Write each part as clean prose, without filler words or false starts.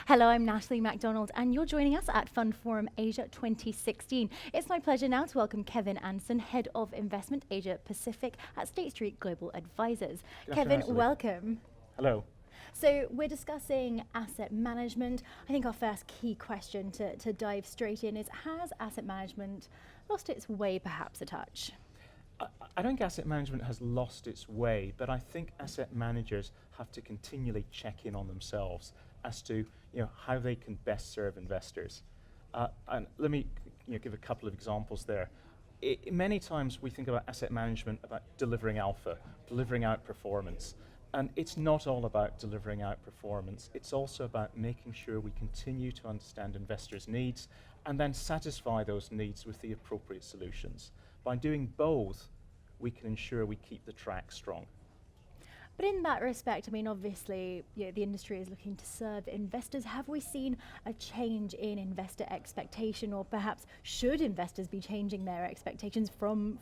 Hello, I'm Natalie MacDonald, and you're joining us at FundForum Asia 2016. It's my pleasure now to welcome Kevin Anson, Head of Investment Asia Pacific at State Street Global Advisors. Kevin, welcome. Hello. So we're discussing asset management. I think our first key question to dive straight in is, has asset management lost its way perhaps a touch? I don't think asset management has lost its way, but I think asset managers have to continually check in on themselves as to how they can best serve investors. And let me give a couple of examples there. Many times we think about asset management about delivering alpha, delivering out performance. And it's not all about delivering out performance. It's also about making sure we continue to understand investors' needs and then satisfy those needs with the appropriate solutions. By doing both, we can ensure we keep the track strong. But in that respect, I mean, obviously, the industry is looking to serve investors. Have we seen a change in investor expectation, or perhaps should investors be changing their expectations from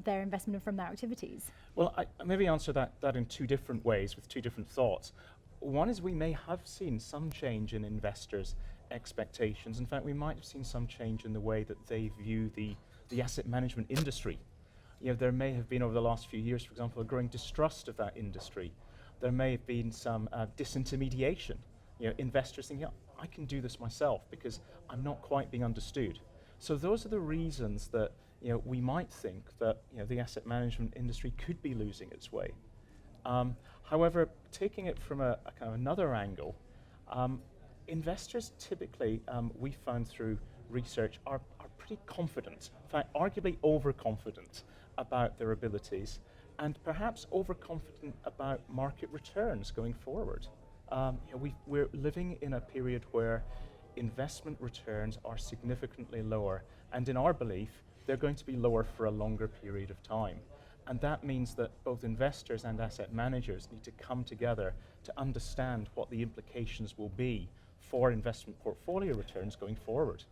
their investment and from their activities? Well, I maybe answer that in two different ways with two different thoughts. One is we may have seen some change in investors' expectations. In fact, we might have seen some change in the way that they view the asset management industry. There may have been over the last few years, for example, a growing distrust of that industry. There may have been some disintermediation. Investors thinking, I can do this myself because I'm not quite being understood. So those are the reasons that we might think that the asset management industry could be losing its way. However, taking it from a kind of another angle, investors typically, we found through research, are pretty confident, in fact, arguably overconfident about their abilities, and perhaps overconfident about market returns going forward. We're living in a period where investment returns are significantly lower, and in our belief, they're going to be lower for a longer period of time. And that means that both investors and asset managers need to come together to understand what the implications will be for investment portfolio returns going forward.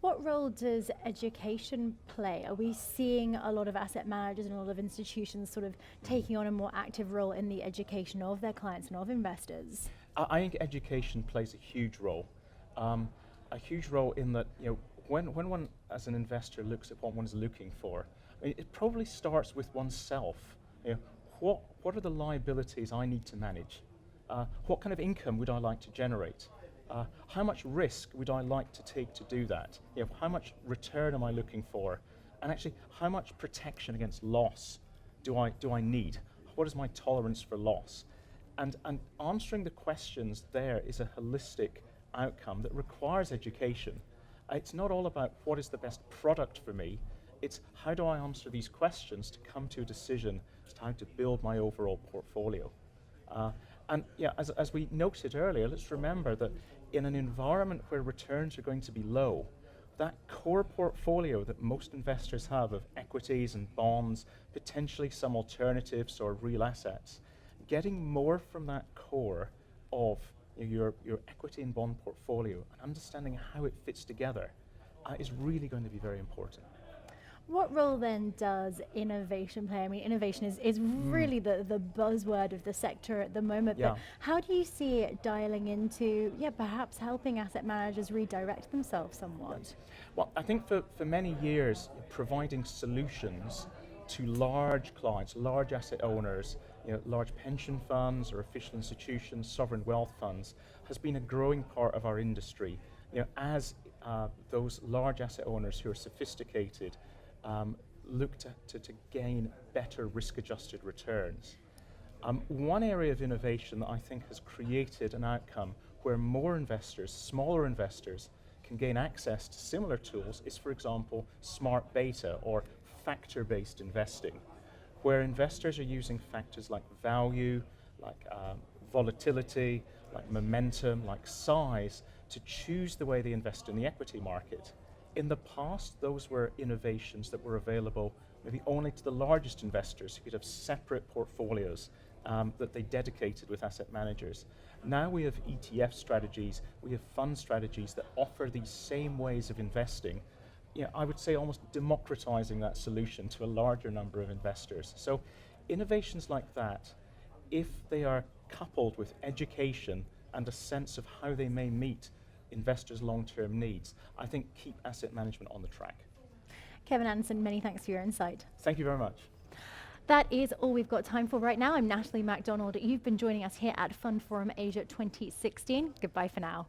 What role does education play? Are we seeing a lot of asset managers and a lot of institutions sort of taking on a more active role in the education of their clients and of investors? I think education plays a huge role. In that, when one as an investor looks at what one's looking for, it probably starts with oneself. What are the liabilities I need to manage? What kind of income would I like to generate? How much risk would I like to take to do that? How much return am I looking for? And actually, how much protection against loss do I need? What is my tolerance for loss? And answering the questions there is a holistic outcome that requires education. It's not all about what is the best product for me. It's how do I answer these questions to come to a decision as to how to build my overall portfolio. As we noted earlier, let's remember that in an environment where returns are going to be low, that core portfolio that most investors have of equities and bonds, potentially some alternatives or real assets, getting more from that core of your equity and bond portfolio and understanding how it fits together is really going to be very important. What role then does innovation play? I mean, innovation is really the buzzword of the sector at the moment, but how do you see it dialing into, perhaps helping asset managers redirect themselves somewhat? Well, I think for many years, providing solutions to large clients, large asset owners, large pension funds or official institutions, sovereign wealth funds, has been a growing part of our industry. As those large asset owners who are sophisticated look to gain better risk-adjusted returns. One area of innovation that I think has created an outcome where more investors, smaller investors, can gain access to similar tools is, for example, smart beta or factor-based investing, where investors are using factors like value, like volatility, like momentum, like size, to choose the way they invest in the equity market. In the past, those were innovations that were available maybe only to the largest investors who could have separate portfolios that they dedicated with asset managers. Now we have ETF strategies, we have fund strategies that offer these same ways of investing. I would say almost democratizing that solution to a larger number of investors. So innovations like that, if they are coupled with education and a sense of how they may meet investors' long-term needs, I think keep asset management on the track. Kevin Anderson, many thanks for your insight. Thank you very much. That is all we've got time for right now. I'm Natalie MacDonald. You've been joining us here at FundForum Asia 2016. Goodbye for now.